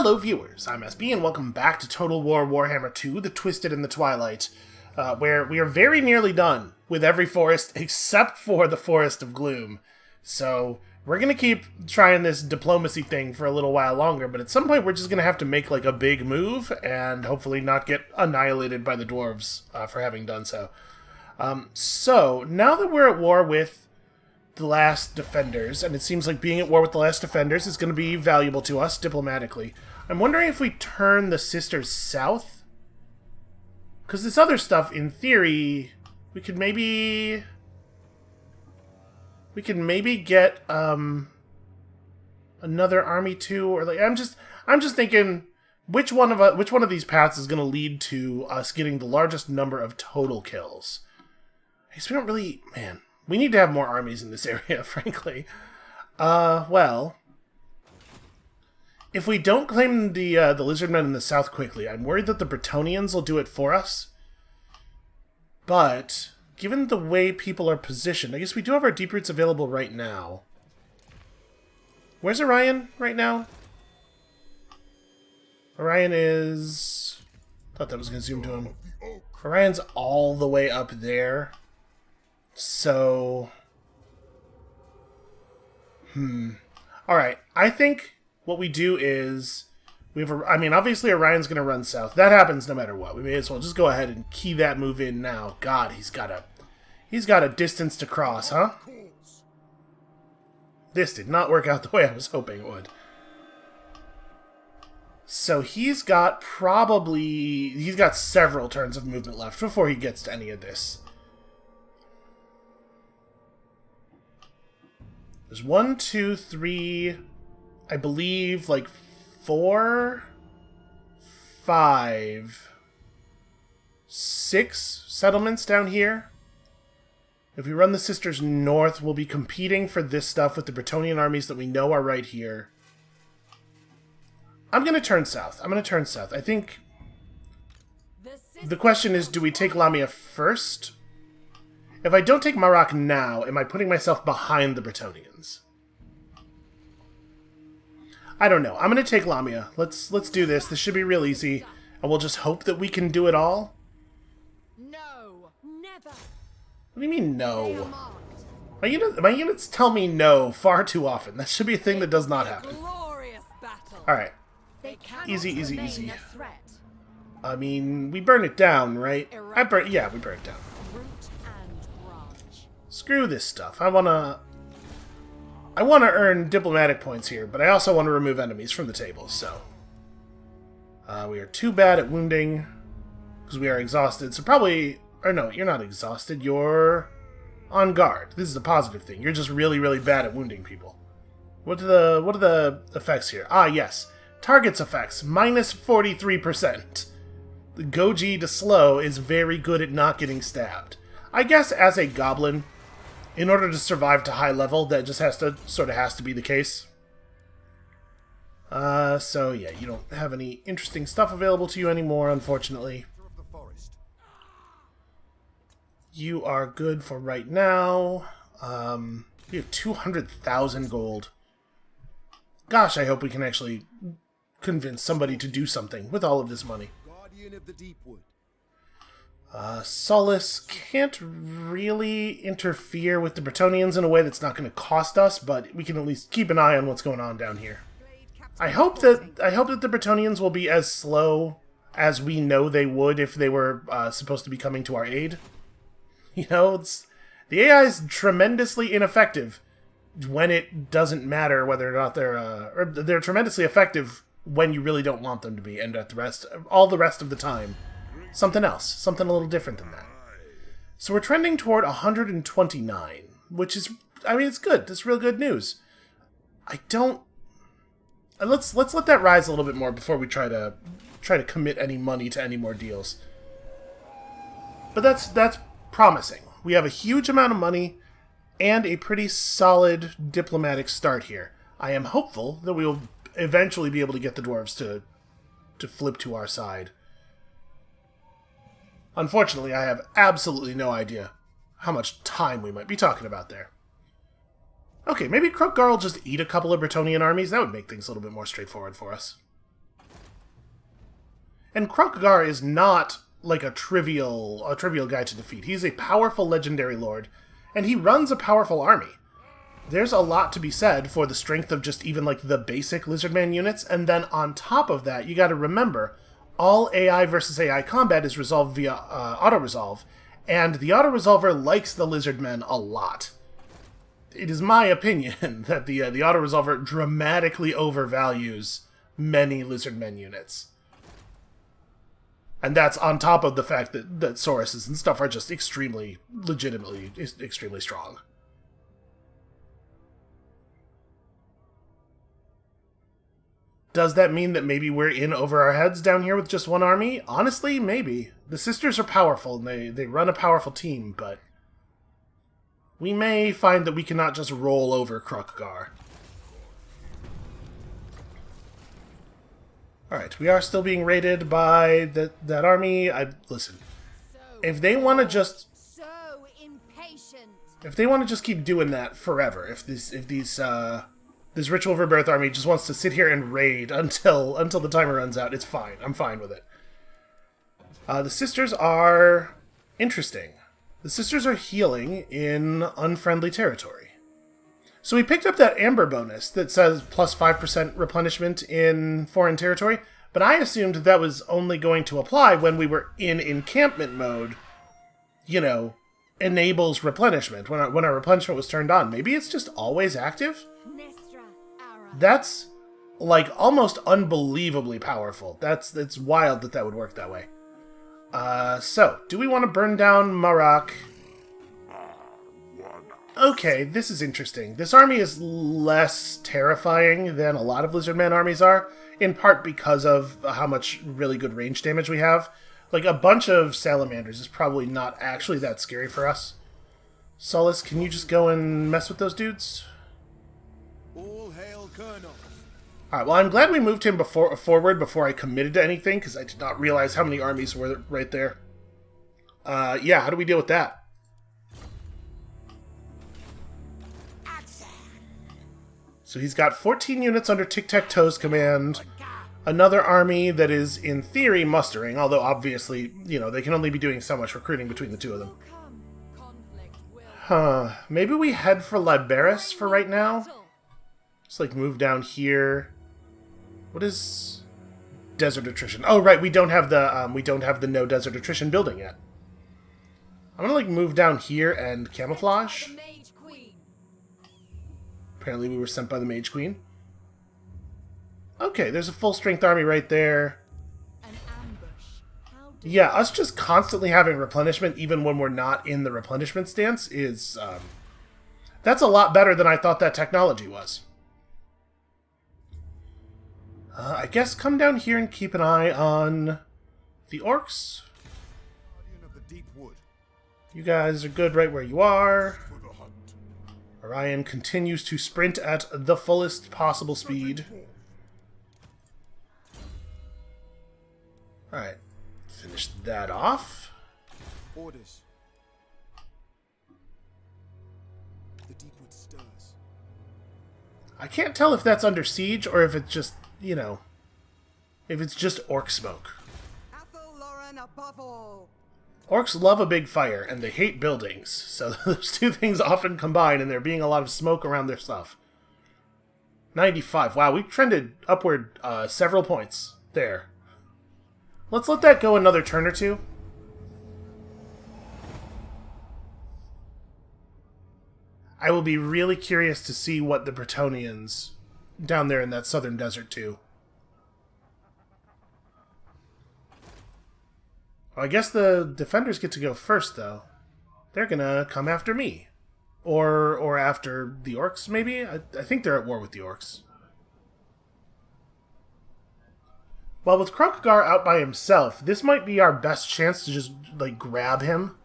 Hello viewers, I'm SB and welcome back to Total War Warhammer 2, The Twisted in the Twilight, where we are very nearly done with every forest except for the Forest of Gloom. So, we're gonna keep trying this diplomacy thing for a little while longer, but at some point we're just gonna have to make like a big move and hopefully not get annihilated by the dwarves for having done so. So, now that we're at war with the last defenders, and it seems like being at war with the last defenders is going to be valuable to us diplomatically. I'm wondering if we turn the sisters south? Because this other stuff, in theory, we could maybe get another army too, or like I'm just thinking which one of these paths is going to lead to us getting the largest number of total kills. I guess we don't really, man. We need to have more armies in this area, frankly. Well, if we don't claim the lizardmen in the south quickly, I'm worried that the Bretonnians will do it for us. But, given the way people are positioned, I guess we do have our deep roots available right now. Where's Orion right now? Orion is... thought that was going to zoom to him. Orion's all the way up there. So, alright, I think what we do is, obviously Orion's going to run south. That happens no matter what. We may as well just go ahead and key that move in now. God, he's got a distance to cross, huh? This did not work out the way I was hoping it would. So he's got several turns of movement left before he gets to any of this. There's 1, 2, 3, I believe, like 4, 5, 6 settlements down here. If we run the sisters north, we'll be competing for this stuff with the Bretonnian armies that we know are right here. I'm going to turn south. I think the question is, do we take Lamia first? If I don't take Marak now, am I putting myself behind the Bretonnians? I don't know. I'm going to take Lamia. Let's do this. This should be real easy. And we'll just hope that we can do it all. No, never. What do you mean, no? My units tell me no far too often. That should be a thing that does not happen. Alright. Easy, easy, easy. I mean, we burn it down, right? Yeah, we burn it down. Screw this stuff. I wanna earn diplomatic points here, but I also want to remove enemies from the table, so... we are too bad at wounding, because we are exhausted, so probably... Or no, you're not exhausted, you're on guard. This is a positive thing. You're just really, really bad at wounding people. What are the effects here? Ah, yes. Target's effects, minus 43%. The Goji to slow is very good at not getting stabbed. I guess as a goblin... in order to survive to high level, that just has to be the case. So yeah, you don't have any interesting stuff available to you anymore, unfortunately. You are good for right now. We have 200,000 gold. Gosh, I hope we can actually convince somebody to do something with all of this money. Guardian of the Deepwood. Solace can't really interfere with the Bretonnians in a way that's not going to cost us, but we can at least keep an eye on what's going on down here. I hope that the Bretonnians will be as slow as we know they would if they were supposed to be coming to our aid. You know, the AI is tremendously ineffective when it doesn't matter whether or not they're tremendously effective when you really don't want them to be, and all the rest of the time. Something else. Something a little different than that. So we're trending toward 129, which is, I mean, it's good. That's real good news. Let's let that rise a little bit more before we try to commit any money to any more deals. But that's promising. We have a huge amount of money and a pretty solid diplomatic start here. I am hopeful that we will eventually be able to get the dwarves to flip to our side. Unfortunately, I have absolutely no idea how much time we might be talking about there. Okay, maybe Krokgar will just eat a couple of Bretonnian armies. That would make things a little bit more straightforward for us. And Krokagar is not like a trivial guy to defeat. He's a powerful legendary lord, and he runs a powerful army. There's a lot to be said for the strength of just even like the basic Lizardman units, and then on top of that, you gotta remember, all AI versus AI combat is resolved via auto-resolve, and the auto-resolver likes the Lizardmen a lot. It is my opinion that the auto-resolver dramatically overvalues many Lizardmen units. And that's on top of the fact that Sauruses and stuff are just legitimately extremely strong. Does that mean that maybe we're in over our heads down here with just one army? Honestly, maybe. The sisters are powerful, and they run a powerful team, but we may find that we cannot just roll over Krokagar. Alright, we are still being raided by that army. Listen, if they want to just... So impatient. If they want to just keep doing that forever, if this Ritual of Rebirth army just wants to sit here and raid until the timer runs out, it's fine. I'm fine with it. The sisters are interesting. The sisters are healing in unfriendly territory. So we picked up that Amber bonus that says plus 5% replenishment in foreign territory, but I assumed that was only going to apply when we were in encampment mode. You know, enables replenishment, when our replenishment was turned on. Maybe it's just always active? That's, like, almost unbelievably powerful. It's wild that would work that way. So, do we want to burn down Marak? Okay, this is interesting. This army is less terrifying than a lot of Lizardman armies are, in part because of how much really good range damage we have. Like, a bunch of salamanders is probably not actually that scary for us. Solus, can you just go and mess with those dudes? All hail, Colonel. Alright, well, I'm glad we moved him forward before I committed to anything, because I did not realize how many armies were right there. Yeah, how do we deal with that? So he's got 14 units under Tic-Tac-Toe's command, another army that is, in theory, mustering, although obviously, you know, they can only be doing so much recruiting between the two of them. Huh, maybe we head for Liberis for right now? Just, like, move down here. What is desert attrition? Oh, right, we don't have the no desert attrition building yet. I'm gonna, like, move down here and camouflage. Apparently we were sent by the Mage Queen. Okay, there's a full-strength army right there. Yeah, us just constantly having replenishment, even when we're not in the replenishment stance, is... that's a lot better than I thought that technology was. I guess come down here and keep an eye on the orcs. You guys are good right where you are. Orion continues to sprint at the fullest possible speed. Alright, finish that off. Orders. The Deepwood stirs. I can't tell if that's under siege or if it's just, you know, if it's just orc smoke. Above all. Orcs love a big fire, and they hate buildings, so those two things often combine, and there being a lot of smoke around their stuff. 95. Wow, we've trended upward several points there. Let's let that go another turn or two. I will be really curious to see what the Bretonnians down there in that southern desert do. Well, I guess the defenders get to go first, though. They're gonna come after me. Or after the orcs, maybe? I think they're at war with the orcs. Well, with Krokagar out by himself, this might be our best chance to just, like, grab him.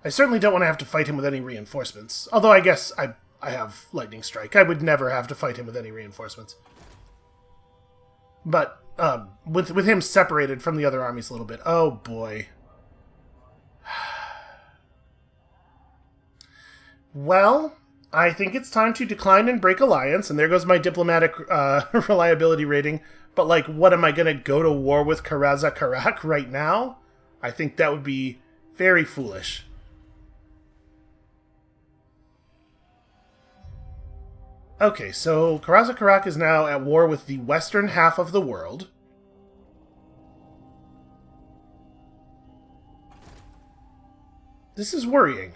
I certainly don't want to have to fight him with any reinforcements. Although I guess I have Lightning Strike. I would never have to fight him with any reinforcements. But with him separated from the other armies a little bit. Oh, boy. Well, I think it's time to decline and break alliance, and there goes my diplomatic reliability rating. But, like, what, am I going to go to war with Karaza Karak right now? I think that would be very foolish. Okay, so Karaza Karak is now at war with the western half of the world. This is worrying.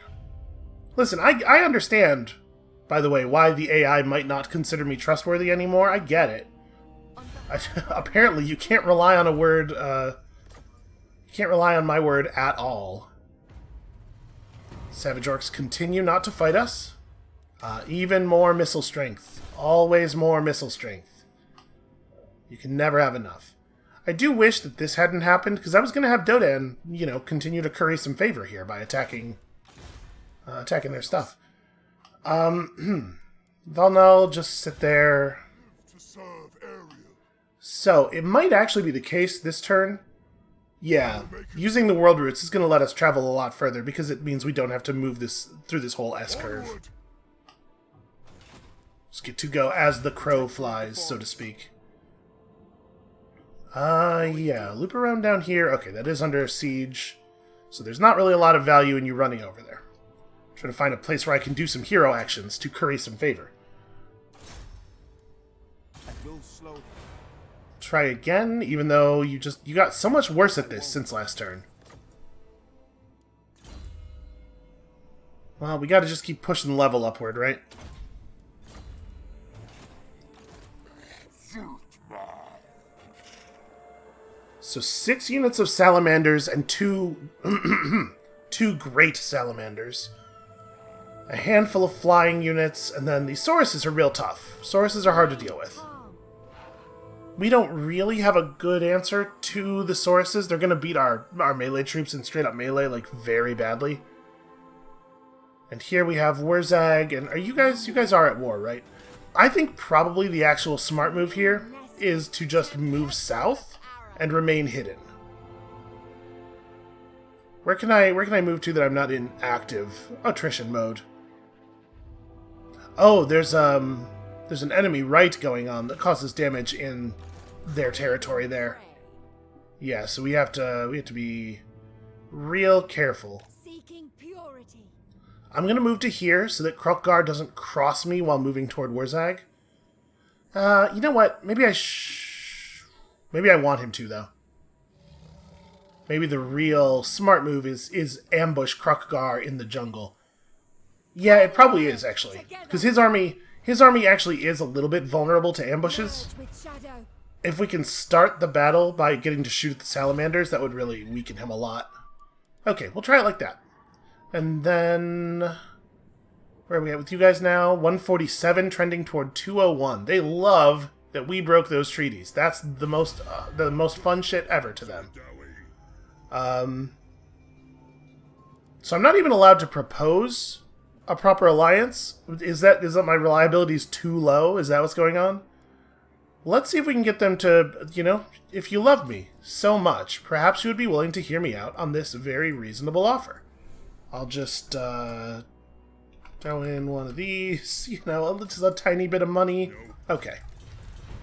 Listen, I understand, by the way, why the AI might not consider me trustworthy anymore. I get it. Apparently, you can't rely on a word, you can't rely on my word at all. Savage Orcs continue not to fight us. Even more missile strength. Always more missile strength. You can never have enough. I do wish that this hadn't happened, because I was going to have Dodan, you know, continue to curry some favor here by attacking their stuff. Valnal, just sit there. So, it might actually be the case this turn. Yeah, using the world routes is going to let us travel a lot further, because it means we don't have to move this through this whole S-curve. Just get to go as the crow flies, so to speak. Yeah, loop around down here. Okay, that is under siege, so there's not really a lot of value in you running over there. I'm trying to find a place where I can do some hero actions to curry some favor. Try again, even though you got so much worse at this since last turn. Well, we gotta just keep pushing the level upward, right? So 6 units of salamanders and 2 great salamanders. A handful of flying units, and then the Sauruses are real tough. Sauruses are hard to deal with. We don't really have a good answer to the Sauruses. They're going to beat our melee troops in straight up melee, like, very badly. And here we have Wurzag, and you guys are at war, right? I think probably the actual smart move here is to just move south and remain hidden. Where can I move to that I'm not in active attrition mode? Oh, there's an enemy right going on that causes damage in their territory there. Yeah, so we have to be real careful. Seeking purity. I'm gonna move to here so that Krokgar doesn't cross me while moving toward Wurzag. You know what? Maybe I want him to, though. Maybe the real smart move is ambush Krokgar in the jungle. Yeah, it probably is, actually. Because his army actually is a little bit vulnerable to ambushes. If we can start the battle by getting to shoot at the salamanders, that would really weaken him a lot. Okay, we'll try it like that. And then... where are we at with you guys now? 147 trending toward 201. They love that we broke those treaties. That's the most fun shit ever to them. So I'm not even allowed to propose a proper alliance. Is that my reliability is too low? Is that what's going on? Let's see if we can get them to, you know, if you love me so much, perhaps you would be willing to hear me out on this very reasonable offer. I'll just throw in one of these, you know, just a tiny bit of money. Okay.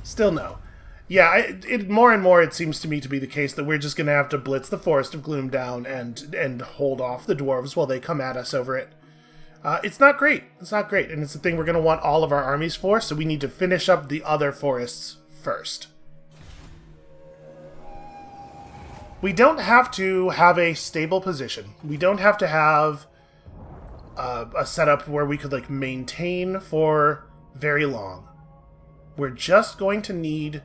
Still no. Yeah, more and more it seems to me to be the case that we're just going to have to blitz the Forest of Gloom down and hold off the dwarves while they come at us over it. It's not great. It's not great, and it's the thing we're going to want all of our armies for, so we need to finish up the other forests first. We don't have to have a stable position. We don't have to have a setup where we could, like, maintain for very long. We're just going to need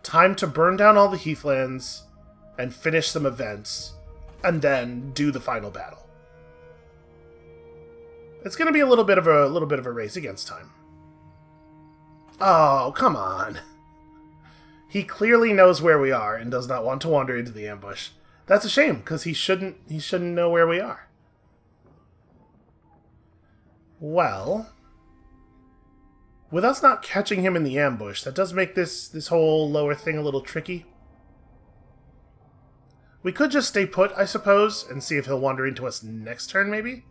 time to burn down all the heathlands and finish some events, and then do the final battle. It's going to be a little bit of a race against time. Oh, come on. He clearly knows where we are and does not want to wander into the ambush. That's a shame, because he shouldn't know where we are. Well, with us not catching him in the ambush, that does make this whole lower thing a little tricky. We could just stay put, I suppose, and see if he'll wander into us next turn, maybe?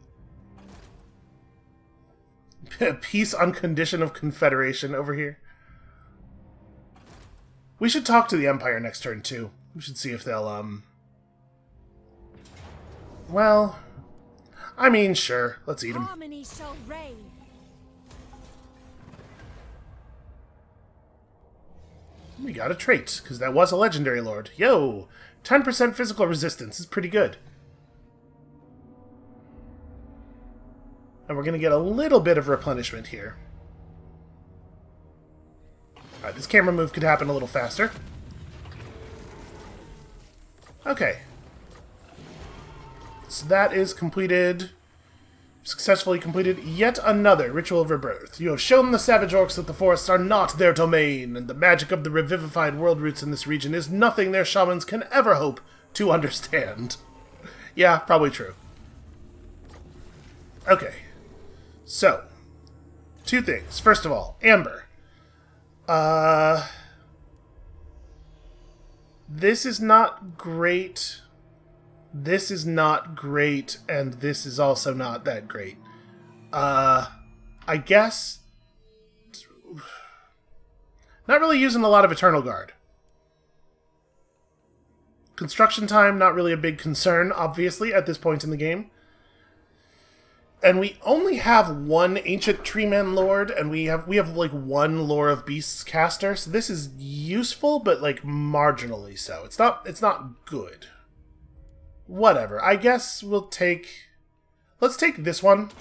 Peace on condition of confederation over here. We should talk to the Empire next turn, too. We should see if they'll, well, I mean, sure. Let's eat them. Harmony shall reign. We got a trait, because that was a legendary lord. Yo! 10% physical resistance is pretty good. And we're going to get a little bit of replenishment here. Alright, this camera move could happen a little faster. Okay. So that is completed. Successfully completed yet another Ritual of Rebirth. You have shown the savage orcs that the forests are not their domain, and the magic of the revivified world roots in this region is nothing their shamans can ever hope to understand. Yeah, probably true. Okay. So, two things. First of all, Amber. This is not great. This is not great, and this is also not that great. I guess... Not really using a lot of Eternal Guard. Construction time, not really a big concern, obviously, at this point in the game. And we only have one Ancient Treeman Lord, and we have like one Lore of Beasts caster, so this is useful, but like marginally so. It's not good. Whatever. I guess we'll take... Let's take this one.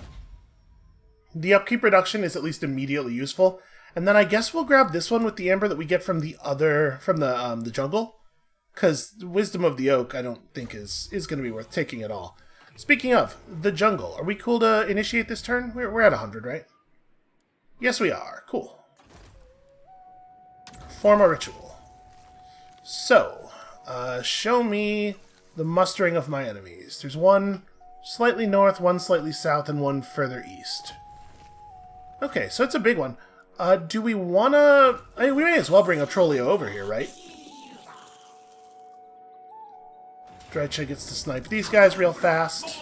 The upkeep reduction is at least immediately useful. And then I guess we'll grab this one with the Amber that we get from the other... From the jungle. Because Wisdom of the Oak, I don't think is going to be worth taking at all. Speaking of, the jungle. Are we cool to initiate this turn? We're at 100, right? Yes, we are. Cool. Form a ritual. So, show me... the mustering of my enemies. There's one slightly north, one slightly south, and one further east. Okay, so it's a big one. Do we want to... I mean, we may as well bring Otrolio over here, right? Dredge gets to snipe these guys real fast.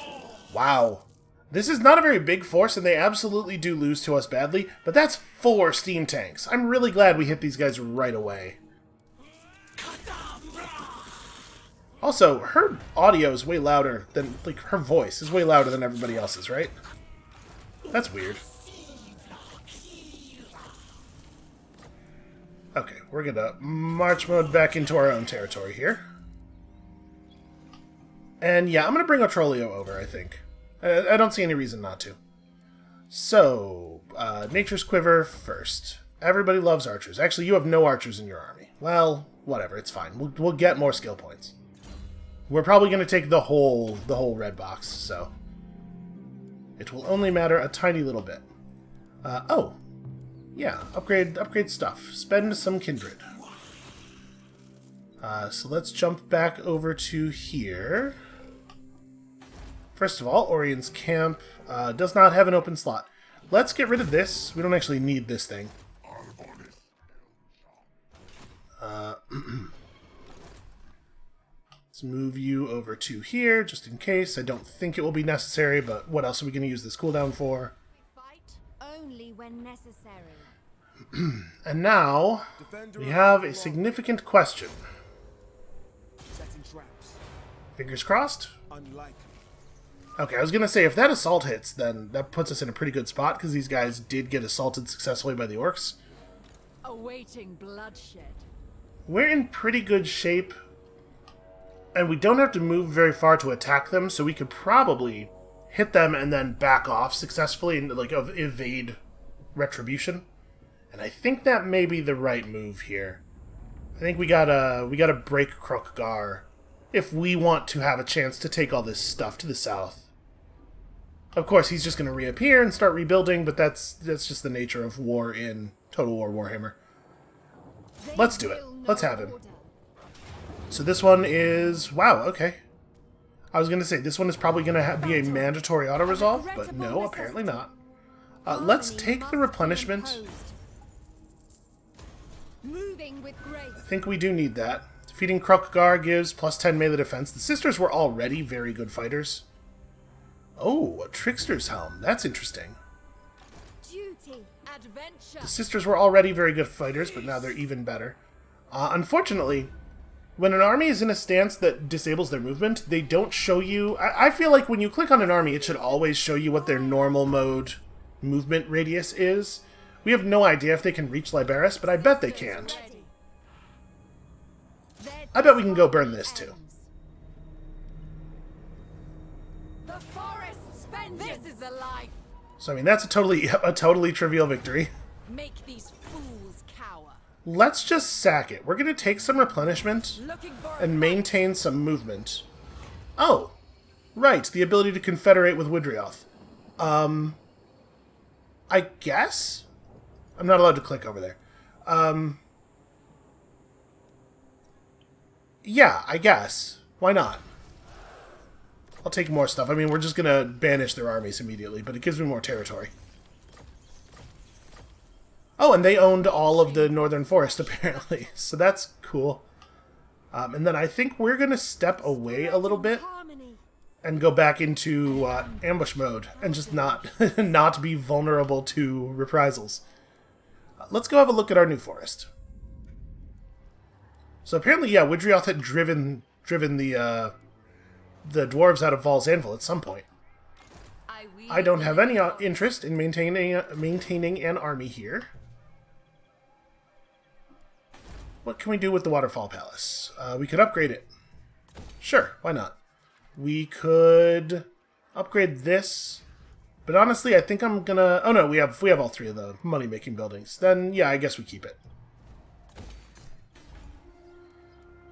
Wow. This is not a very big force, and they absolutely do lose to us badly, but that's 4 steam tanks. I'm really glad we hit these guys right away. Also, her audio is way louder than, like, her voice is way louder than everybody else's, right? That's weird. Okay, we're gonna march mode back into our own territory here. And yeah, I'm gonna bring Otrolio over, I think. I don't see any reason not to. So, Nature's Quiver first. Everybody loves archers. Actually, you have no archers in your army. Well, whatever, it's fine. We'll get more skill points. We're probably going to take the whole red box, so it will only matter a tiny little bit. Oh, yeah, upgrade stuff. Spend some kindred. So let's jump back over to here. First of all, Orion's Camp does not have an open slot. Let's get rid of this. We don't actually need this thing. Let's move you over to here, just in case. I don't think it will be necessary, but what else are we going to use this cooldown for? Fight only when necessary. And now, we have a significant question. Setting traps. Fingers crossed? Unlikely. Okay, I was going to say, if that assault hits, then that puts us in a pretty good spot, because these guys did get assaulted successfully by the orcs. Awaiting bloodshed. We're in pretty good shape, and we don't have to move very far to attack them, so we could probably hit them and then back off successfully and like evade retribution. And I think that may be the right move here. I think we gotta break Krokgar if we want to have a chance to take all this stuff to the south. Of course, he's just gonna reappear and start rebuilding, but that's just the nature of war in Total War Warhammer. Let's do it. Let's have him. So this one is... Wow, okay. I was going to say, this one is probably going to be a mandatory auto-resolve, but no, apparently not. Let's take the replenishment. I think we do need that. Defeating Krokgar gives plus 10 melee defense. The sisters were already very good fighters. Oh, a Trickster's Helm. That's interesting. Adventure. The sisters were already very good fighters, but now they're even better. Unfortunately, when an army is in a stance that disables their movement, they don't show you... I feel like when you click on an army, it should always show you what their normal mode movement radius is. We have no idea if they can reach Liberis, but I bet they can't. I bet we can go burn this, too. The forest's vengeance. This is the life. So, I mean, that's a totally trivial victory. Make these fools cower. Let's just sack it. We're going to take some replenishment Looking for a and maintain some movement. Oh, right, the ability to confederate with Woodrioth. I guess? I'm not allowed to click over there. Yeah, I guess. Why not? I'll take more stuff. I mean, we're just going to banish their armies immediately, but it gives me more territory. Oh, and they owned all of the northern forest, apparently. So that's cool. And then I think we're going to step away a little bit harmony. and go back into ambush mode and just not not be vulnerable to reprisals. Let's go have a look at our new forest. So apparently, yeah, Woodrioth had driven the dwarves out of Val's Anvil at some point. I don't have any interest in maintaining an army here. What can we do with the Waterfall Palace? We could upgrade it. Sure, why not? We could upgrade this. But honestly, I think I'm gonna... Oh no, we have all three of the money-making buildings. Then, yeah, I guess we keep it.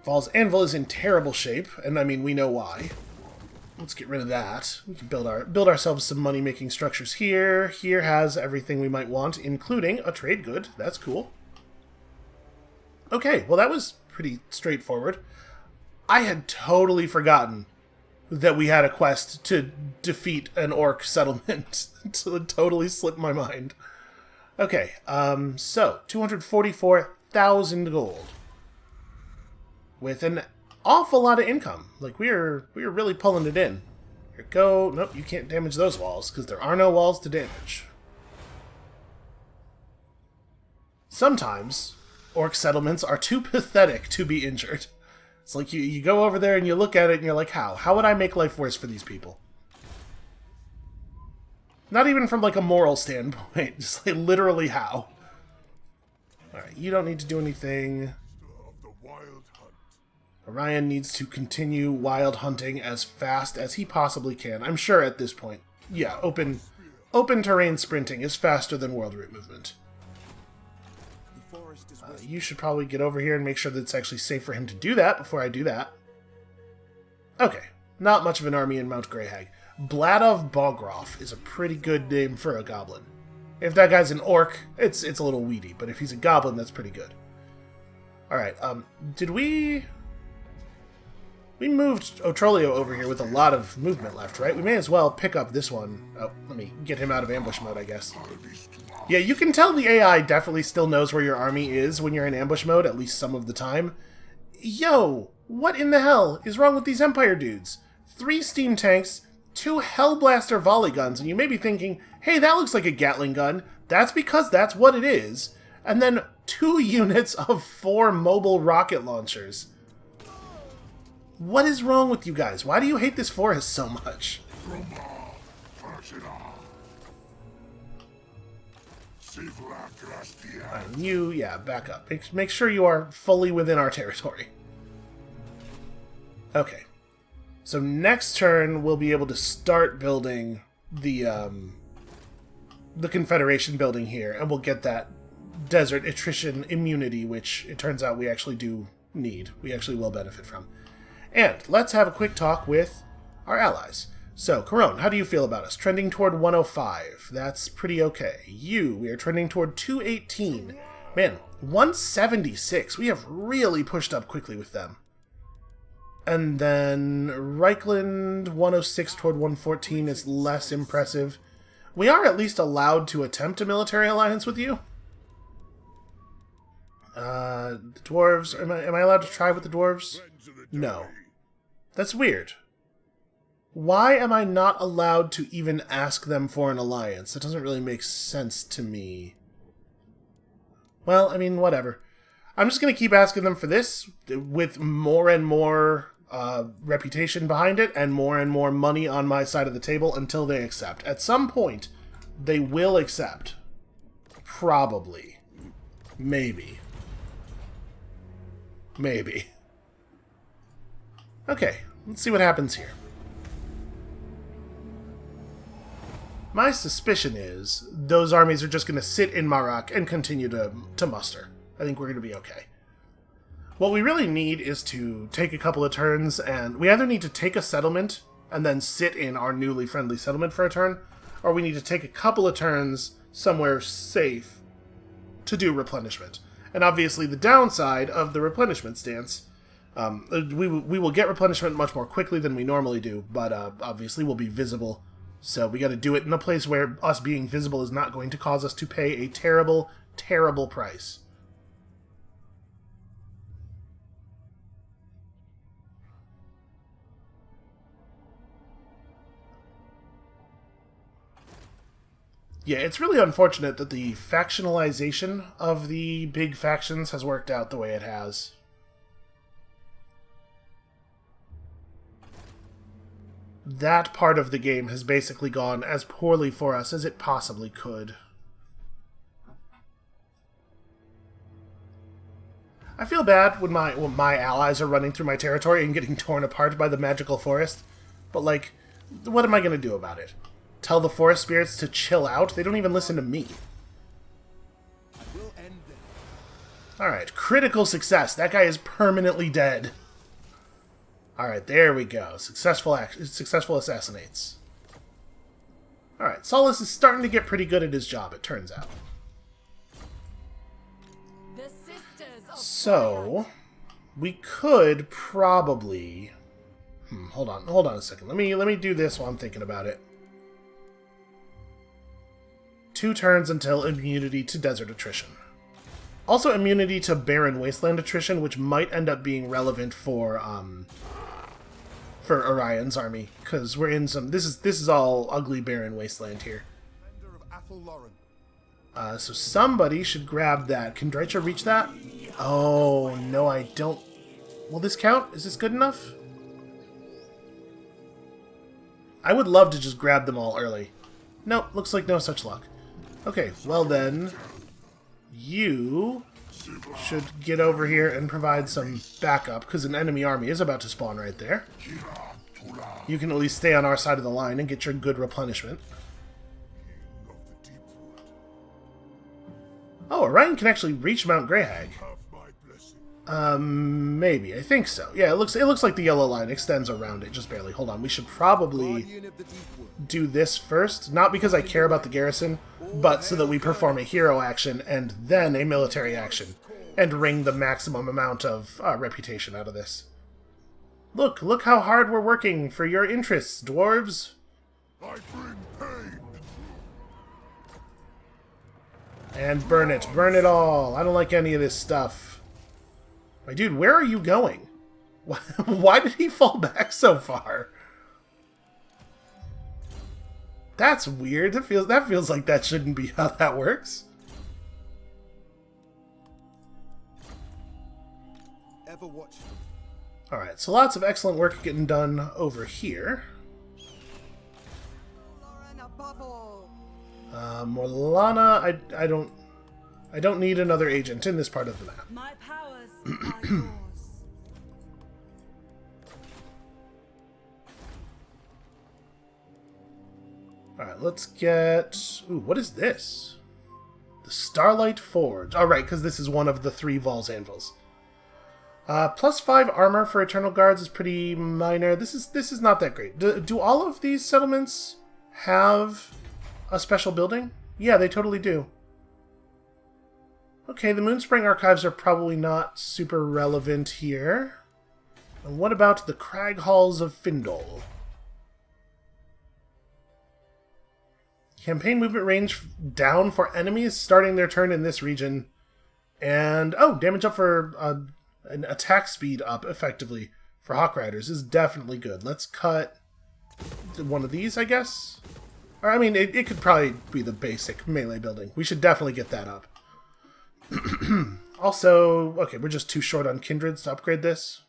Val's Anvil is in terrible shape, and I mean, we know why. Let's get rid of that. We can build ourselves some money-making structures here. Here has everything we might want, including a trade good. That's cool. Okay, well that was pretty straightforward. I had totally forgotten that we had a quest to defeat an orc settlement. So it totally slipped my mind. Okay, so 244,000 gold. With an awful lot of income. Like, we're really pulling it in. Here we go. Nope, you can't damage those walls, because there are no walls to damage. Sometimes, orc settlements are too pathetic to be injured. It's like you go over there and you look at it and you're like, how? How would I make life worse for these people? Not even from, like, a moral standpoint. Just, like, literally how. Alright, you don't need to do anything. Orion needs to continue wild hunting as fast as he possibly can. I'm sure at this point. Yeah, open terrain sprinting is faster than world route movement. You should probably get over here and make sure that it's actually safe for him to do that before I do that. Okay, not much of an army in Mount Greyhag. Bladov Bogroff is a pretty good name for a goblin. If that guy's an orc, it's a little weedy, but if he's a goblin, that's pretty good. Alright, did we... We moved Otrolio over here with a lot of movement left, right? We may as well pick up this one. Oh, let me get him out of ambush mode, I guess. Yeah, you can tell the AI definitely still knows where your army is when you're in ambush mode, at least some of the time. Yo, what in the hell is wrong with these Empire dudes? 3 steam tanks, 2 Hellblaster volley guns, and you may be thinking, hey, that looks like a Gatling gun. That's because that's what it is. And then 2 units of 4 mobile rocket launchers. What is wrong with you guys? Why do you hate this forest so much? You, yeah, back up. Make sure you are fully within our territory. Okay. So next turn, we'll be able to start building the Confederation building here, and we'll get that desert attrition immunity, which it turns out we actually do need. We actually will benefit from. And let's have a quick talk with our allies. So, Corone, how do you feel about us? Trending toward 105. That's pretty okay. We are trending toward 218. Man, 176. We have really pushed up quickly with them. And then Reichland, 106 toward 114 is less impressive. We are at least allowed to attempt a military alliance with you. The dwarves, am I allowed to try with the dwarves? No. That's weird. Why am I not allowed to even ask them for an alliance? That doesn't really make sense to me. Well, I mean, whatever. I'm just going to keep asking them for this with more and more reputation behind it and more money on my side of the table until they accept. At some point, they will accept. Probably. Maybe. Maybe. Okay, let's see what happens here. My suspicion is those armies are just going to sit in Marak and continue to muster. I think we're going to be okay. What we really need is to take a couple of turns, and we either need to take a settlement and then sit in our newly friendly settlement for a turn, or we need to take a couple of turns somewhere safe to do replenishment. And obviously the downside of the replenishment stance, we will get replenishment much more quickly than we normally do, but obviously we'll be visible. So we got to do it in a place where us being visible is not going to cause us to pay a terrible, terrible price. Yeah, it's really unfortunate that the factionalization of the big factions has worked out the way it has. That part of the game has basically gone as poorly for us as it possibly could. I feel bad when my allies are running through my territory and getting torn apart by the magical forest, but like, what am I going to do about it? Tell the forest spirits to chill out? They don't even listen to me. Alright, critical success. That guy is permanently dead. Alright, there we go. Successful assassinates. Alright, Solus is starting to get pretty good at his job, it turns out. So, we could probably... hold on a second. Let me do this while I'm thinking about it. 2 turns until immunity to desert attrition. Also immunity to barren wasteland attrition, which might end up being relevant for Orion's army, because we're in some... This is all ugly barren wasteland here. So somebody should grab that. Can Dreicher reach that? Oh, no, I don't... Will this count? Is this good enough? I would love to just grab them all early. Nope, looks like no such luck. Okay, well then, you should get over here and provide some backup, because an enemy army is about to spawn right there. You can at least stay on our side of the line and get your good replenishment. Oh, Orion can actually reach Mount Greyhag. Maybe. I think so. Yeah, it looks like the yellow line extends around it, just barely. Hold on, we should probably do this first. Not because I care about the garrison, but so that we perform a hero action and then a military action, and wring the maximum amount of reputation out of this. Look how hard we're working for your interests, dwarves! I bring pain. And burn it all. I don't like any of this stuff. My dude, where are you going? Why did he fall back so far? That's weird. That feels like that shouldn't be how that works. Alright, so lots of excellent work getting done over here. Morlana, I don't need another agent in this part of the map. My powers are yours. Alright, let's get... Ooh, what is this? The Starlight Forge. Alright, because this is one of the 3 Val's Anvils. +5 armor for Eternal Guards is pretty minor. This is not that great. Do all of these settlements have a special building? Yeah, they totally do. Okay, the Moonspring Archives are probably not super relevant here. And what about the Crag Halls of Findol? Campaign movement range down for enemies starting their turn in this region. And, oh, damage up for an attack speed up, effectively, for Hawk Riders is definitely good. Let's cut one of these, I guess? Or, I mean, it could probably be the basic melee building. We should definitely get that up. Also, okay, we're just too short on kindreds to upgrade this.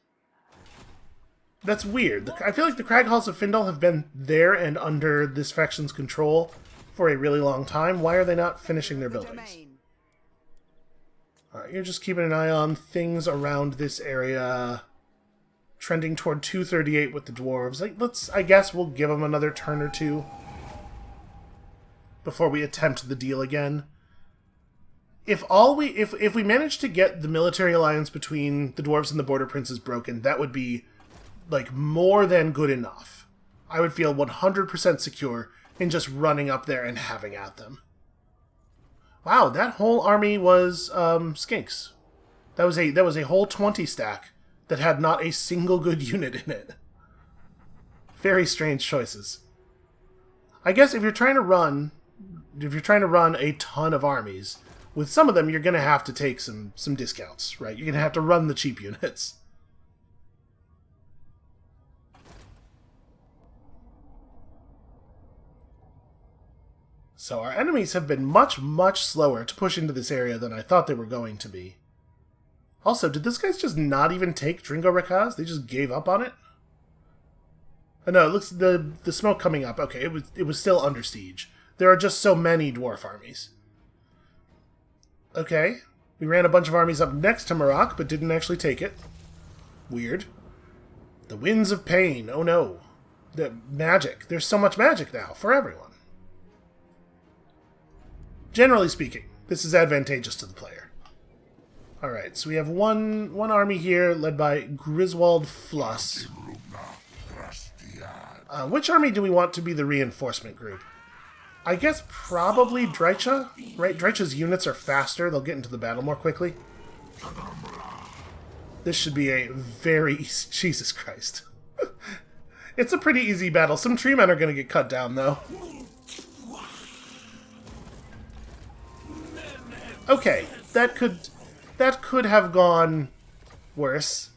That's weird. I feel like the Crag Halls of Findal have been there and under this faction's control for a really long time. Why are they not finishing their buildings? Alright, you're just keeping an eye on things around this area. Trending toward 238 with the dwarves. I guess we'll give them another turn or two before we attempt the deal again. If we manage to get the military alliance between the dwarves and the border princes broken, that would be like more than good enough. I would feel 100% secure in just running up there and having at them. Wow, that whole army was skinks. That was a whole 20 stack that had not a single good unit in it. Very strange choices. I guess if you're trying to run a ton of armies, with some of them you're going to have to take some discounts, right? You're going to have to run the cheap units. So our enemies have been much, much slower to push into this area than I thought they were going to be. Also, did those guys just not even take Dringo Rakaz? They just gave up on it? Oh no, it looks the smoke coming up. Okay, it was still under siege. There are just so many dwarf armies. Okay, we ran a bunch of armies up next to Marak, but didn't actually take it. Weird. The Winds of Pain. Oh no. The magic. There's so much magic now for everyone. Generally speaking, this is advantageous to the player. Alright, so we have one army here led by Griswold Fluss. Which army do we want to be the reinforcement group? I guess probably Drycha, right? Drycha's units are faster, they'll get into the battle more quickly. This should be a very easy... Jesus Christ. It's a pretty easy battle. Some tree men are going to get cut down, though. Okay, that could have gone worse.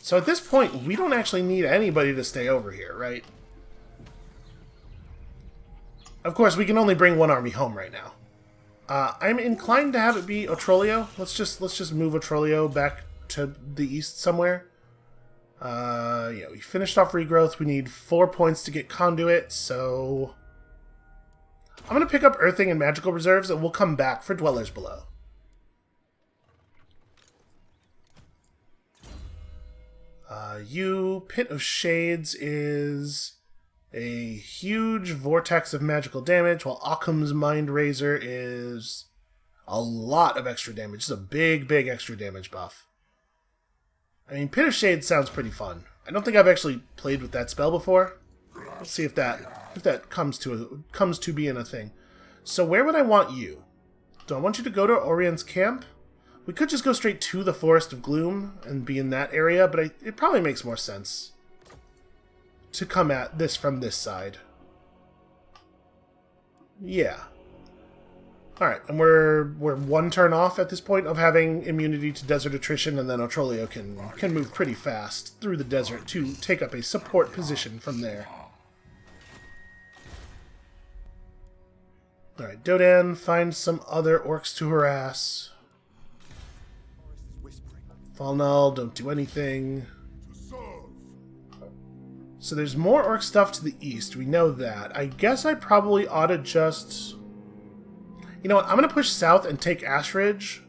So at this point, we don't actually need anybody to stay over here, right? Of course, we can only bring one army home right now. I'm inclined to have it be Otrolio. Let's just move Otrolio back to the east somewhere. Yeah, we finished off regrowth. We need 4 points to get conduit, so I'm going to pick up earthing and magical reserves, and we'll come back for dwellers below. Pit of Shades is a huge vortex of magical damage, while Occam's Mind Razor is a lot of extra damage. It's a big, big extra damage buff. I mean, Pit of Shades sounds pretty fun. I don't think I've actually played with that spell before. Let's see if that comes to being a thing. So where would I want you? Do I want you to go to Orion's camp? We could just go straight to the Forest of Gloom and be in that area, but it probably makes more sense to come at this from this side. Yeah. Alright, and we're one turn off at this point of having immunity to desert attrition, and then Otrolio can move pretty fast through the desert to take up a support position from there. Alright, Dodan, find some other orcs to harass. Falnal, don't do anything. So there's more orc stuff to the east, we know that. I guess I probably ought to just... You know what, I'm going to push south and take Ashridge.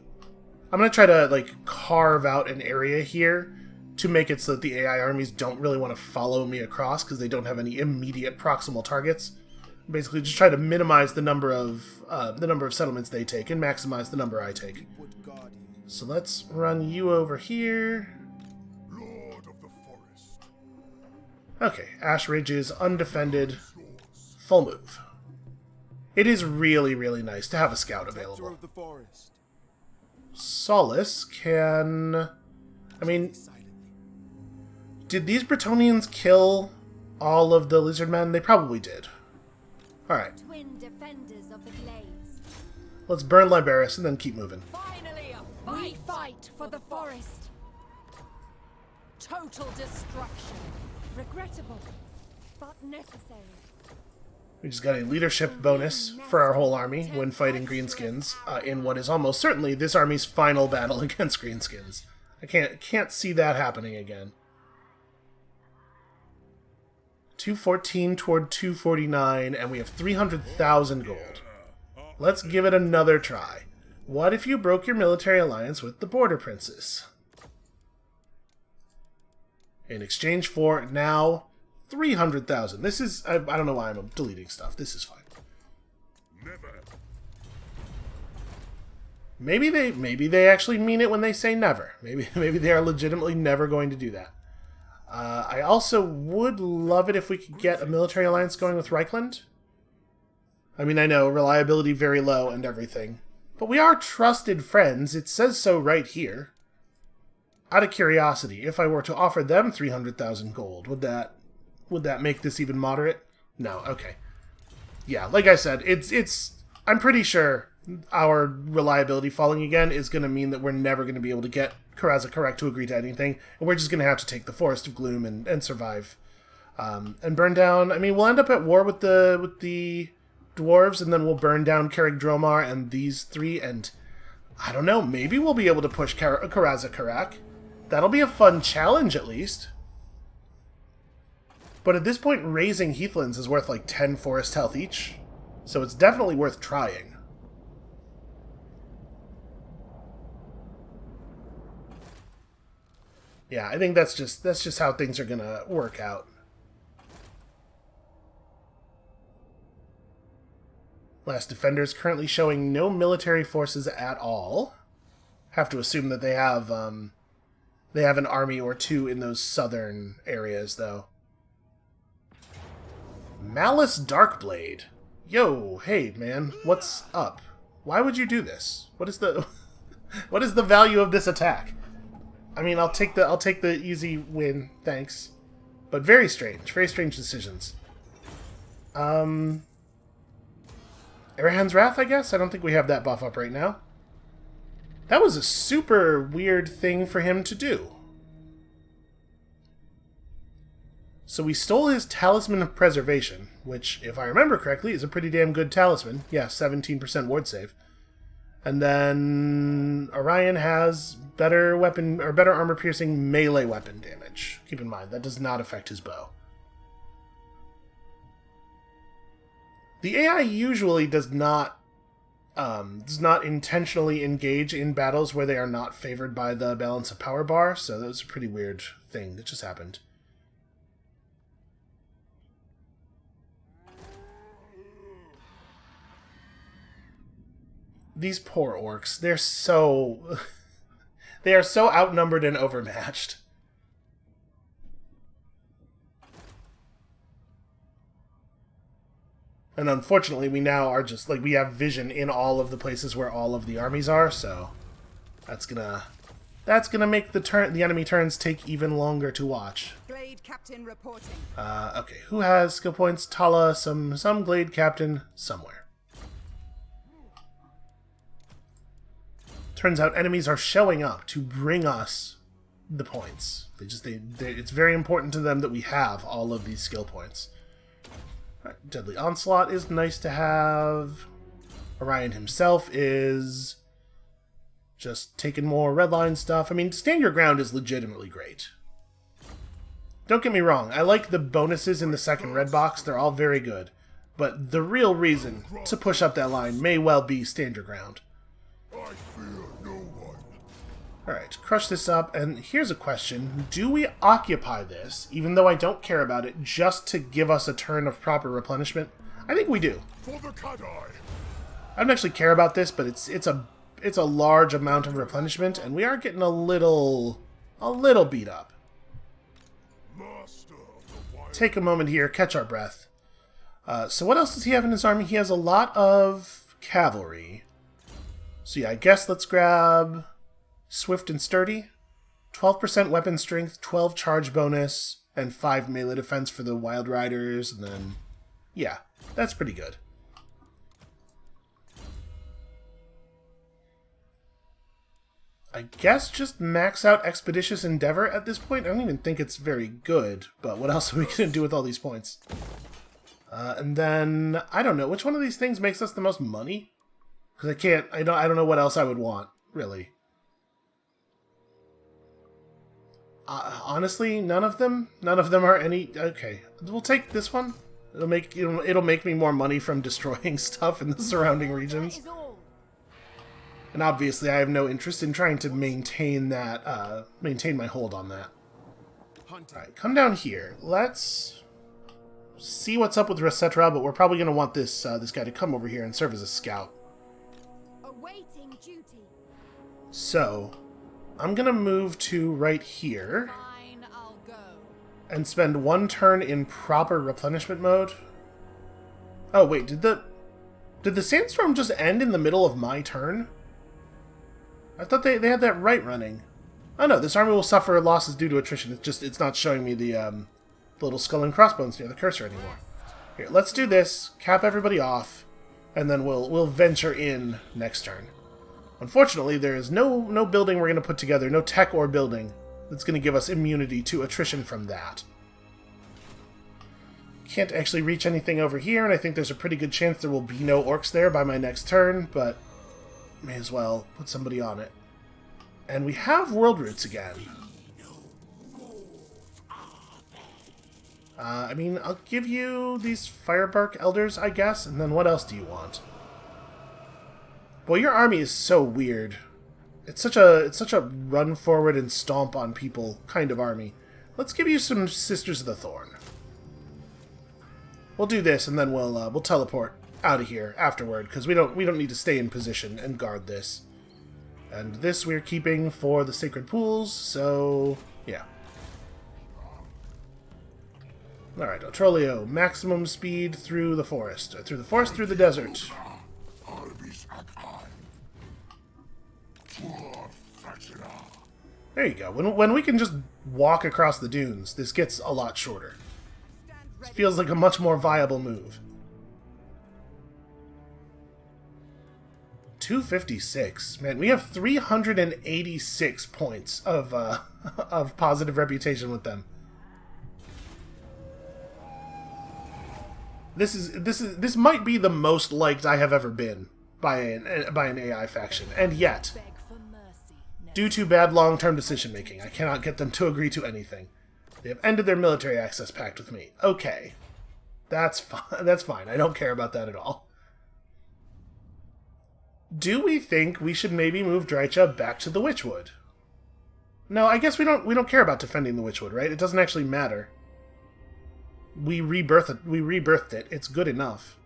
I'm going to try to, like, carve out an area here to make it so that the AI armies don't really want to follow me across because they don't have any immediate proximal targets. Basically, just try to minimize the number of settlements they take and maximize the number I take. So let's run you over here. Lord of the Forest. Okay, Ash Ridge is undefended. Full move. It is really, really nice to have a scout available. Of the forest. Solace can... I mean, did these Bretonnians kill all of the lizard men? They probably did. Alright. Twin defenders of the glades. Let's burn Liberus and then keep moving. Finally a fight. We fight for the forest. Total destruction. Regrettable, but necessary. We just got a leadership bonus for our whole army when fighting greenskins in what is almost certainly this army's final battle against greenskins. I can't see that happening again. 214 toward 249, and we have 300,000 gold. Let's give it another try. What if you broke your military alliance with the Border Princes? In exchange for now 300,000. This is I don't know why I'm deleting stuff. This is fine. Maybe they actually mean it when they say never. Maybe they are legitimately never going to do that. I also would love it if we could get a military alliance going with Reichland. I mean, I know reliability very low and everything, but we are trusted friends. It says so right here. Out of curiosity, if I were to offer them 300,000 gold, would that make this even moderate? No, okay. Yeah, like I said, I'm pretty sure our reliability falling again is going to mean that we're never going to be able to get Karazakarak to agree to anything, and we're just going to have to take the Forest of Gloom and survive. And burn down, I mean, we'll end up at war with the dwarves, and then we'll burn down Carrig Dromar and these three, and I don't know, maybe we'll be able to push Karazakarak. That'll be a fun challenge, at least. But at this point, raising Heathlands is worth like 10 forest health each, so it's definitely worth trying. Yeah, I think that's just how things are gonna work out. Last Defender is currently showing no military forces at all. Have to assume that they have an army or two in those southern areas, though. Malice Darkblade. Yo, hey man, what's up? Why would you do this? What is the what is the value of this attack? I mean, I'll take the easy win, thanks. But very strange decisions. Arahan's Wrath, I guess? I don't think we have that buff up right now. That was a super weird thing for him to do. So we stole his Talisman of Preservation, which, if I remember correctly, is a pretty damn good talisman. Yeah, 17% ward save. And then Orion has better weapon or better armor-piercing melee weapon damage. Keep in mind, that does not affect his bow. The AI usually does not intentionally engage in battles where they are not favored by the balance of power bar, so that was a pretty weird thing that just happened. These poor orcs, they are so outnumbered and overmatched. And unfortunately, we now are just, like, we have vision in all of the places where all of the armies are, so that's gonna make the enemy turns take even longer to watch. Glade Captain reporting. Okay, who has skill points? Tala, some Glade Captain somewhere. Turns out enemies are showing up to bring us the points. It's very important to them that we have all of these skill points. Right, Deadly Onslaught is nice to have. Orion himself is just taking more redline stuff. I mean, Stand Your Ground is legitimately great. Don't get me wrong, I like the bonuses in the second red box. They're all very good. But the real reason to push up that line may well be Stand Your Ground. I fear no one. Alright, crush this up, and here's a question. Do we occupy this, even though I don't care about it, just to give us a turn of proper replenishment? I think we do. For the cat-eye. I don't actually care about this, but it's a large amount of replenishment, and we are getting a little beat up. Master of the wild. Take a moment here, catch our breath. So what else does he have in his army? He has a lot of cavalry. So yeah, I guess let's grab Swift and Sturdy. 12% weapon strength, 12 charge bonus, and 5 melee defense for the Wild Riders, and then, yeah, that's pretty good. I guess just max out Expeditious Endeavor at this point. I don't even think it's very good, but what else are we going to do with all these points? And then, I don't know, which one of these things makes us the most money? Because I don't know what else I would want, really. Honestly, none of them are any. Okay, we'll take this one. It'll make me more money from destroying stuff in the surrounding regions. And obviously, I have no interest in trying to maintain that, maintain my hold on that. All right, come down here. Let's see what's up with Resetra, but we're probably going to want this this guy to come over here and serve as a scout. Awaiting duty. So, I'm going to move to right here. Fine, I'll go. And spend one turn in proper replenishment mode. Oh, wait, did the sandstorm just end in the middle of my turn? I thought they had that right running. Oh no, this army will suffer losses due to attrition. It's not showing me the little skull and crossbones near the cursor anymore. Here, let's do this, cap everybody off, and then we'll venture in next turn. Unfortunately, there is no building we're going to put together, no tech or building, that's going to give us immunity to attrition from that. Can't actually reach anything over here, and I think there's a pretty good chance there will be no orcs there by my next turn, but may as well put somebody on it. And we have world roots again. I mean, I'll give you these Firebark Elders, I guess, and then what else do you want? Boy, your army is so weird. It's such a run forward and stomp on people kind of army. Let's give you some Sisters of the Thorn. We'll do this, and then we'll teleport out of here afterward, because we don't need to stay in position and guard this. And this we're keeping for the Sacred Pools, so yeah. Alright, Otrolio, maximum speed through the forest. Through the desert. There you go. When we can just walk across the dunes, this gets a lot shorter. It feels like a much more viable move. 256. Man, we have 386 points of of positive reputation with them. This might be the most liked I have ever been by an AI faction, and yet, due to bad long-term decision making, I cannot get them to agree to anything. They have ended their military access pact with me. Okay, that's fine. That's fine. I don't care about that at all. Do we think we should maybe move Drycha back to the Witchwood? No, I guess we don't care about defending the Witchwood, right? It doesn't actually matter. We rebirthed it. It's good enough.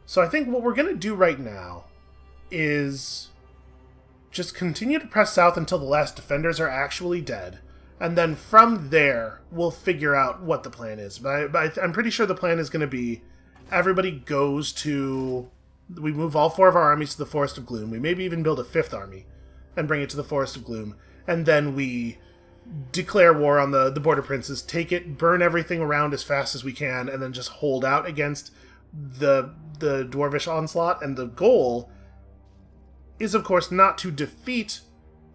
So I think what we're going to do right now is just continue to press south until the last defenders are actually dead. And then from there, we'll figure out what the plan is. But I'm pretty sure the plan is going to be everybody goes to... We move all 4 of our armies to the Forest of Gloom. We maybe even build a 5th army and bring it to the Forest of Gloom. And then we declare war on the Border Princes, take it, burn everything around as fast as we can, and then just hold out against the Dwarvish onslaught. And the goal is, of course, not to defeat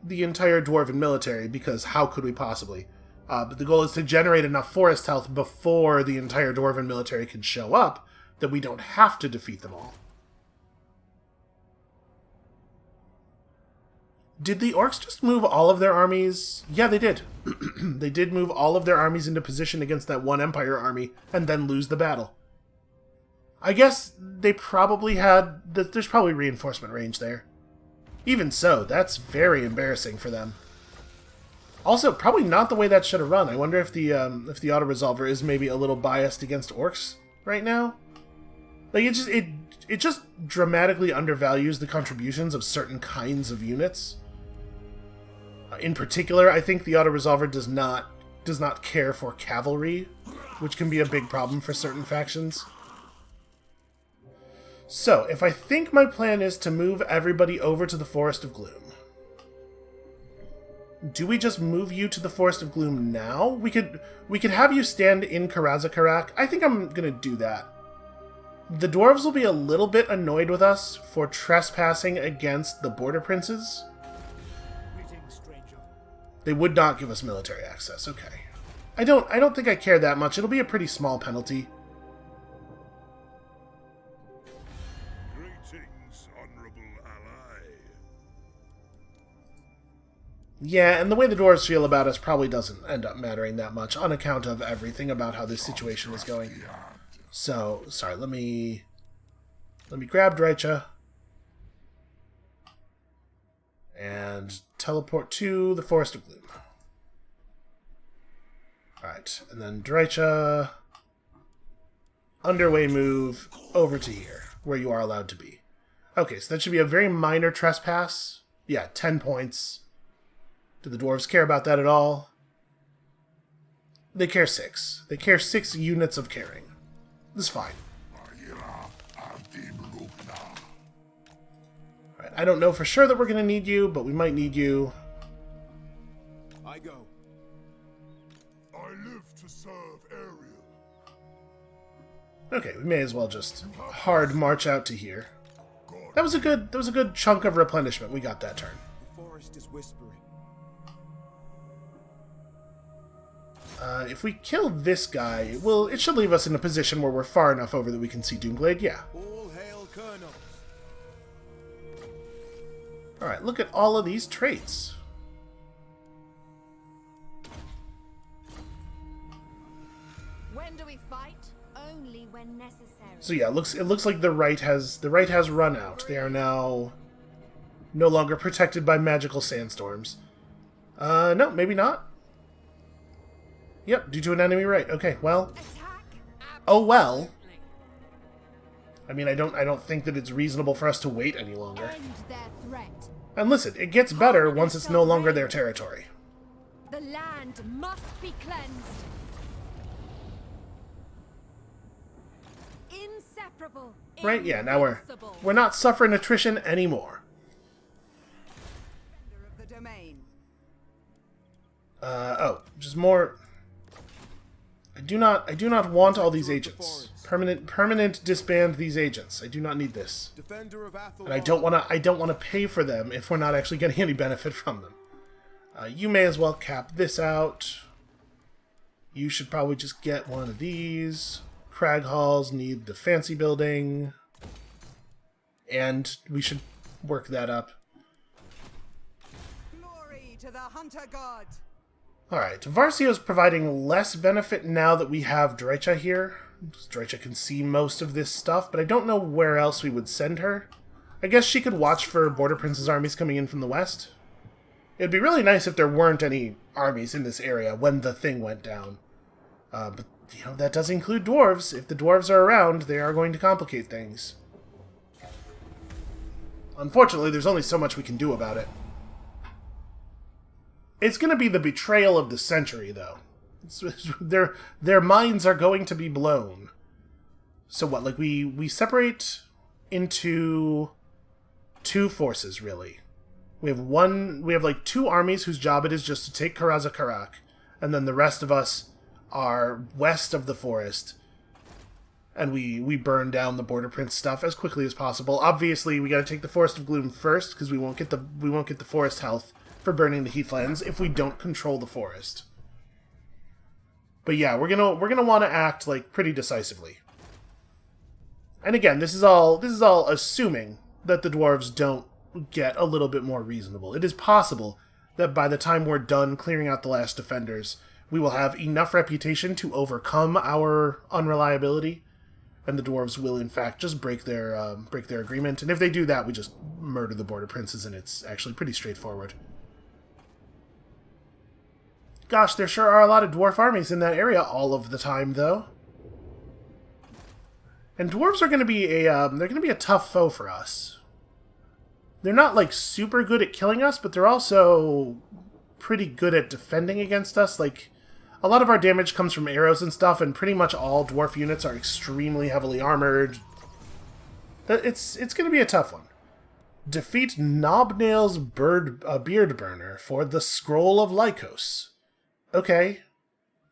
the entire Dwarven military, because how could we possibly? But the goal is to generate enough forest health before the entire Dwarven military can show up that we don't have to defeat them all. Did the orcs just move all of their armies? Yeah, they did. They did move all of their armies into position against that one Empire army and then lose the battle. I guess they probably had... There's probably reinforcement range there. Even so, that's very embarrassing for them. Also, probably not the way that should have run. I wonder if the auto-resolver is maybe a little biased against orcs right now. Like, it just dramatically undervalues the contributions of certain kinds of units. In particular, I think the auto-resolver does not care for cavalry, which can be a big problem for certain factions. So, if I think my plan is to move everybody over to the Forest of Gloom, do we just move you to the Forest of Gloom now? We could have you stand in Karazakarak. I think I'm gonna do that. The dwarves will be a little bit annoyed with us for trespassing against the Border Princes. They would not give us military access, okay. I don't think I care that much. It'll be a pretty small penalty. Greetings, honorable ally. Yeah, and the way the dwarves feel about us probably doesn't end up mattering that much on account of everything about how this situation is going. So, sorry, let me grab Drycha and teleport to the Forest of Gloom. Alright, and then Drycha, underway move over to here, where you are allowed to be. Okay, so that should be a very minor trespass. Yeah, 10 points. Do the dwarves care about that at all? They care 6. They care 6 units of caring. This is fine. Alright, I don't know for sure that we're going to need you, but we might need you. I go. I live to serve Ariel. Okay, we may as well just hard march out to here. That was a good chunk of replenishment we got that turn. The forest is whispering. If we kill this guy, well, it should leave us in a position where we're far enough over that we can see Doomblade, yeah. All hail Colonel. Alright, look at all of these traits. When do we fight? Only when necessary. So yeah, it looks like the right has run out. They are now no longer protected by magical sandstorms. No, maybe not. Yep, due to an enemy right. Okay, well. Attack? Oh well. I mean, I don't think that it's reasonable for us to wait any longer. End their threat. And listen, it gets better once it's no longer their territory. The land must be cleansed. Inseparable. Right? Yeah, now Invincible. we're not suffering attrition anymore. Defender of the domain. Oh, just more. I do not want all these agents. Permanent disband these agents. I do not need this. Defender of Athel. And I don't want to pay for them if we're not actually getting any benefit from them. You may as well cap this out. You should probably just get one of these. Crag halls need the fancy building. And we should work that up. Glory to the hunter god. Alright, Varsio's providing less benefit now that we have Drycha here. Drycha can see most of this stuff, but I don't know where else we would send her. I guess she could watch for Border Prince's armies coming in from the west. It'd be really nice if there weren't any armies in this area when the thing went down. But, you know, that does include dwarves. If the dwarves are around, they are going to complicate things. Unfortunately, there's only so much we can do about it. It's going to be the betrayal of the century, though. Their minds are going to be blown. So what, like, we separate into two forces, really. We have like 2 armies whose job it is just to take Karazakarak, and then the rest of us are west of the forest, and we burn down the Border Prince stuff as quickly as possible. Obviously, we got to take the Forest of Gloom first, because we won't get the forest health for burning the Heathlands if we don't control the forest. But yeah, we're gonna want to act like pretty decisively. And again, this is all assuming that the dwarves don't get a little bit more reasonable. It is possible that by the time we're done clearing out the last defenders, we will have enough reputation to overcome our unreliability, and the dwarves will in fact just break their agreement. And if they do that, we just murder the Border Princes, and it's actually pretty straightforward. Gosh, there sure are a lot of dwarf armies in that area all of the time, though. And dwarves are going to be a tough foe for us. They're not like super good at killing us, but they're also pretty good at defending against us. Like, a lot of our damage comes from arrows and stuff, and pretty much all dwarf units are extremely heavily armored. It's going to be a tough one. Defeat Knobnail's Beard Burner for the Scroll of Lycos. Okay.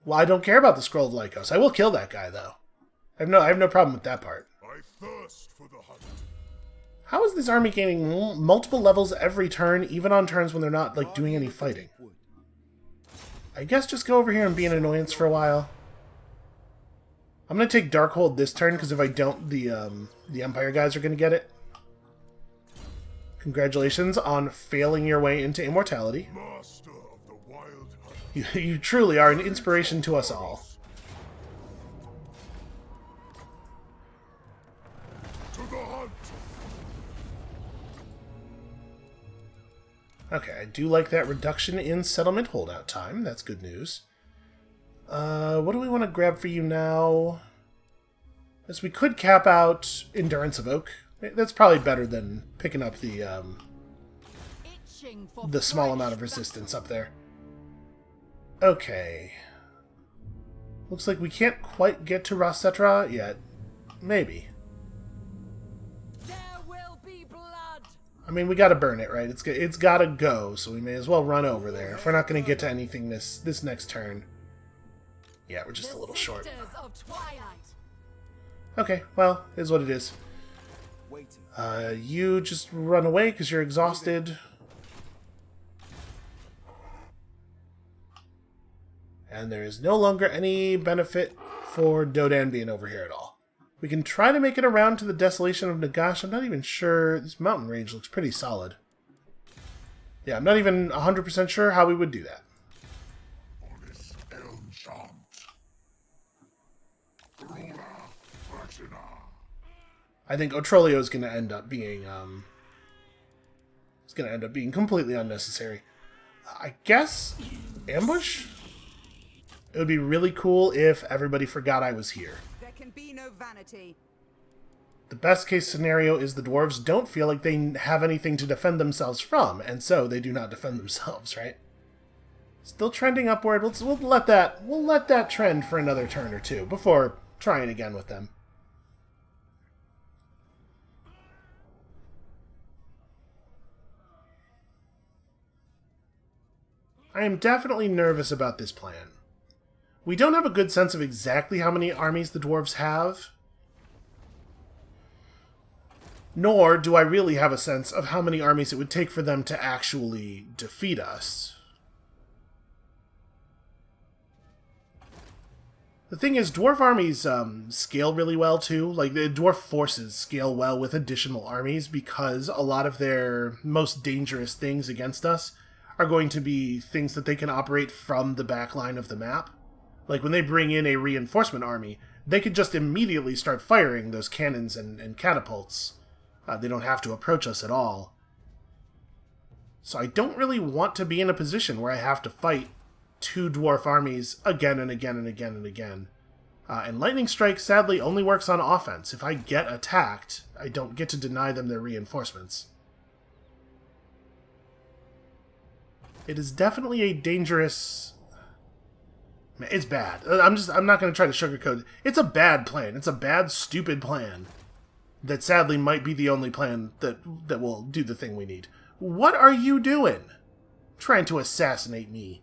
Well, I don't care about the Scroll of Lycos. I will kill that guy, though. I have no problem with that part. I thirst for the hunt. How is this army gaining multiple levels every turn, even on turns when they're not, like, doing any fighting? I guess just go over here and be an annoyance for a while. I'm going to take Darkhold this turn, because if I don't, the Empire guys are going to get it. Congratulations on failing your way into immortality. Master of the wild hunt. You truly are an inspiration to us all. To the hunt. Okay, I do like that reduction in settlement holdout time. That's good news. What do we want to grab for you now? As we could cap out Endurance of Oak. That's probably better than picking up the small amount of resistance up there. Okay. Looks like we can't quite get to Rasetra yet. Maybe. There will be blood. I mean, we gotta burn it, right? It's gotta go, so we may as well run over there if we're not gonna get to anything this next turn. Yeah, we're just a little short. Sisters of Twilight. Okay, well, is what it is. Waiting. You just run away because you're exhausted. And there is no longer any benefit for Dodan being over here at all. We can try to make it around to the Desolation of Nagash. I'm not even sure. This mountain range looks pretty solid. Yeah, I'm not even 100% sure how we would do that. On this elm chant. I think Otrolio is going to end up being it's going to end up being completely unnecessary. I guess ambush? It would be really cool if everybody forgot I was here. There can be no vanity. The best case scenario is the dwarves don't feel like they have anything to defend themselves from, and so they do not defend themselves, right? Still trending upward. We'll let that trend for another turn or two before trying again with them. I am definitely nervous about this plan. We don't have a good sense of exactly how many armies the dwarves have. Nor do I really have a sense of how many armies it would take for them to actually defeat us. The thing is, dwarf armies scale really well too. Like, the dwarf forces scale well with additional armies because a lot of their most dangerous things against us are going to be things that they can operate from the back line of the map. Like, when they bring in a reinforcement army, they could just immediately start firing those cannons and catapults. They don't have to approach us at all. So I don't really want to be in a position where I have to fight two dwarf armies again and again and again and again. And Lightning Strike, sadly, only works on offense. If I get attacked, I don't get to deny them their reinforcements. It is definitely a dangerous... It's bad. I'm not going to try to sugarcoat it. It's a bad plan. It's a bad, stupid plan. That sadly might be the only plan that will do the thing we need. What are you doing? Trying to assassinate me.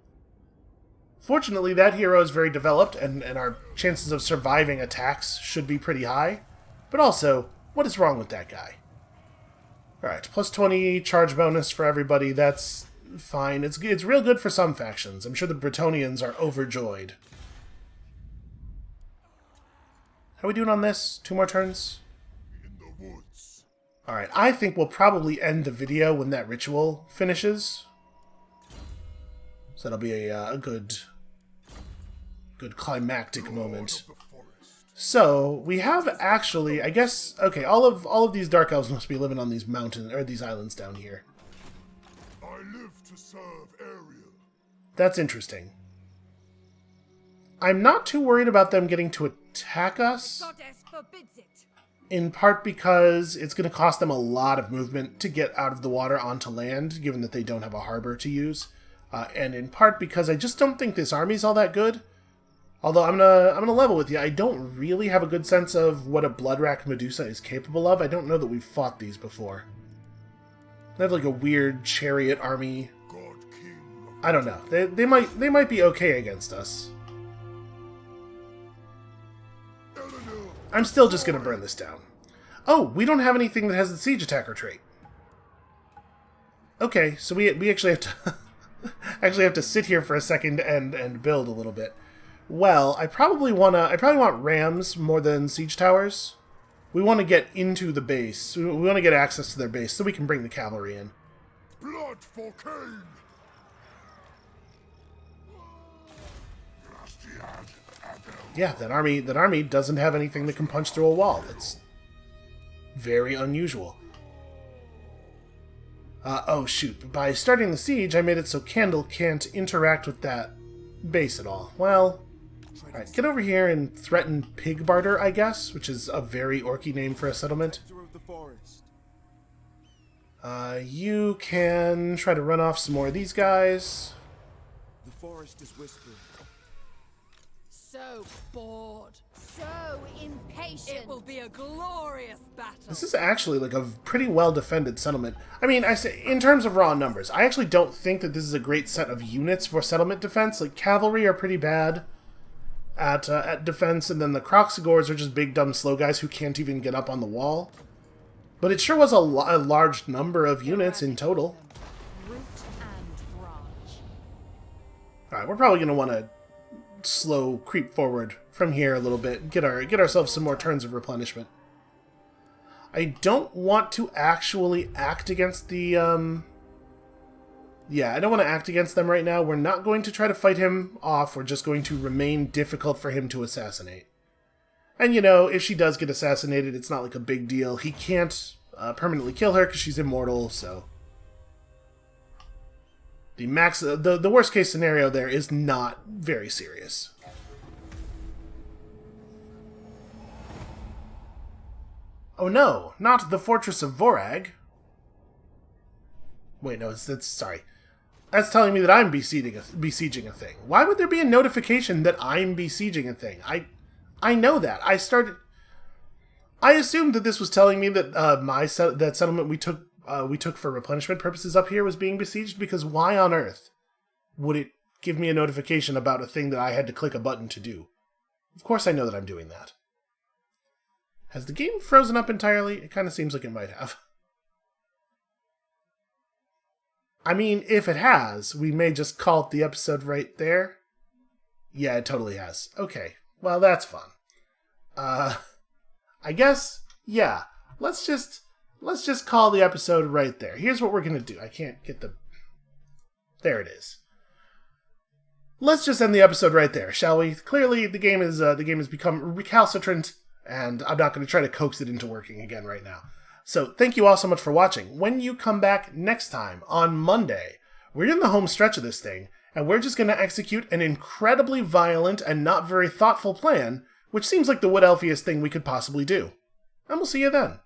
Fortunately, that hero is very developed, and our chances of surviving attacks should be pretty high. But also, what is wrong with that guy? Alright, plus 20 charge bonus for everybody. That's fine. It's real good for some factions. I'm sure the Bretonnians are overjoyed. How are we doing on this? 2 more turns? In the woods. Alright, I think we'll probably end the video when that ritual finishes. So that'll be a good climactic moment. So, we have actually, I guess, okay, all of these Dark Elves must be living on these mountains, or these islands down here. I live to serve Ariel. That's interesting. I'm not too worried about them getting to attack us, Goddess forbids it. in part because it's going to cost them a lot of movement to get out of the water onto land, given that they don't have a harbor to use. And in part because I just don't think this army's all that good. Although I'm gonna level with you, I don't really have a good sense of what a Bloodrack Medusa is capable of. I don't know that we've fought these before. They have like a weird chariot army. God King of I don't know. They might be okay against us. Eleanor. I'm still just gonna burn this down. Oh, we don't have anything that has the siege attacker trait. Okay, so we actually have to actually have to sit here for a second and build a little bit. Well, I probably want rams more than siege towers. We want to get into the base. We want to get access to their base so we can bring the cavalry in. Blood for Cain! Yeah, that army doesn't have anything that can punch through a wall. It's very unusual. Oh shoot, by starting the siege, I made it so Candle can't interact with that base at all. Well, alright, get over here and threaten Pig Barter, I guess, which is a very orky name for a settlement. You can try to run off some more of these guys. The forest is whispering. So bored. So impatient. It will be a glorious battle. This is actually like a pretty well-defended settlement. I mean, I say in terms of raw numbers, I actually don't think that this is a great set of units for settlement defense. Like, cavalry are pretty bad at defense, and then the Croxigors are just big, dumb, slow guys who can't even get up on the wall. But it sure was a large number of units in total. Root and branch. Alright, we're probably going to want to slow creep forward from here a little bit, get ourselves some more turns of replenishment. I don't want to actually act against the yeah, I don't want to act against them right now. We're not going to try to fight him off. We're just going to remain difficult for him to assassinate. And you know, if she does get assassinated, it's not like a big deal. He can't permanently kill her because she's immortal, so the worst case scenario there is not very serious. Oh no, not the Fortress of Vorag. Wait, no, sorry. That's telling me that I'm besieging a thing. Why would there be a notification that I'm besieging a thing? I know that. I assumed that this was telling me that that settlement we took for replenishment purposes up here was being besieged, because why on earth would it give me a notification about a thing that I had to click a button to do? Of course I know that I'm doing that. Has the game frozen up entirely? It kind of seems like it might have. I mean, if it has, we may just call it the episode right there. Yeah, it totally has. Okay, well, that's fun. I guess, yeah, let's just call the episode right there. Here's what we're gonna do. I can't get the... There it is. Let's just end the episode right there, shall we? Clearly, the game has become recalcitrant, and I'm not going to try to coax it into working again right now. So, thank you all so much for watching. When you come back next time, on Monday, we're in the home stretch of this thing, and we're just going to execute an incredibly violent and not very thoughtful plan, which seems like the wood elfiest thing we could possibly do. And we'll see you then.